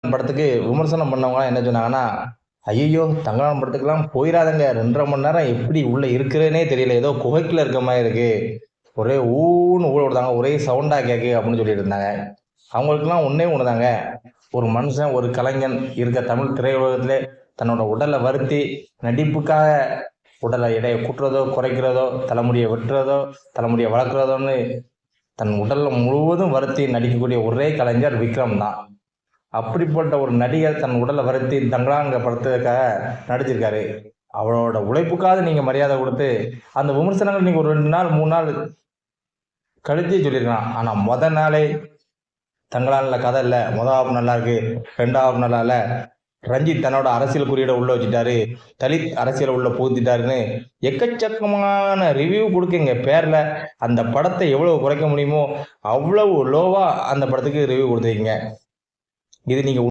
படத்துக்கு விமர்சனம் பண்ணவங்கலாம் என்ன சொன்னாங்கன்னா, "ஐய்யய்யோ! தங்கலான் படத்துக்குலாம் போயிறாதங்க. 2 1/2 மணி நேரம் எப்படி உள்ள இருக்கிறேன்னே தெரியல. ஏதோ குகைக்குள்ள இருக்க மாரி இருக்கு. ஒரே ஊன்னு ஊழ விடுதாங்க. ஒரே சவுண்டா கேக்கு" அப்படின்னு சொல்லிட்டு இருந்தாங்க. அவங்களுக்கெல்லாம் ஒண்ணே ஒண்ணுதாங்க. ஒரு மனுஷன், ஒரு கலைஞன் இருக்க தமிழ் திரையுலகத்திலே தன்னோட உடல வருத்தி நடிப்புக்காக உடல எடைய கூட்டுறதோ, குறைக்கிறதோ, தலைமுடிய வெட்டுறதோ, தலைமுடிய வளர்க்கிறதோன்னு தன் உடல்ல முழுவதும் வருத்தி நடிக்கக்கூடிய ஒரே கலைஞர் விக்ரம் தான். அப்படிப்பட்ட ஒரு நடிகர் தன் உடலை வருத்தி தங்கலாங்கிற படத்துக்காக நடிச்சிருக்காரு. அவரோட உழைப்புக்காவது நீங்க மரியாதை கொடுத்து, அந்த விமர்சனங்கள் நீங்க ஒரு 2 நாள், 3 நாள் கழிச்சு சொல்லியிருக்கலாம். ஆனா நாளே தங்கலான்ல கதை இல்ல. ஹாஃப் நல்லா இருக்கு. 2வது ஹாஃப் நல்லா இல்ல. ரஞ்சித் தன்னோட அரசியல் குறியீட உள்ள வச்சுட்டாரு. தலித் அரசியல உள்ள புகுத்திட்டாருன்னு எக்கச்சக்கமான ரிவ்யூ குடுக்குங்க பேர்ல. அந்த படத்தை எவ்வளவு குறைக்க முடியுமோ, அவ்வளவு லோவா அந்த படத்துக்கு ரிவ்யூ குடுத்திருக்கீங்க. இது நீங்க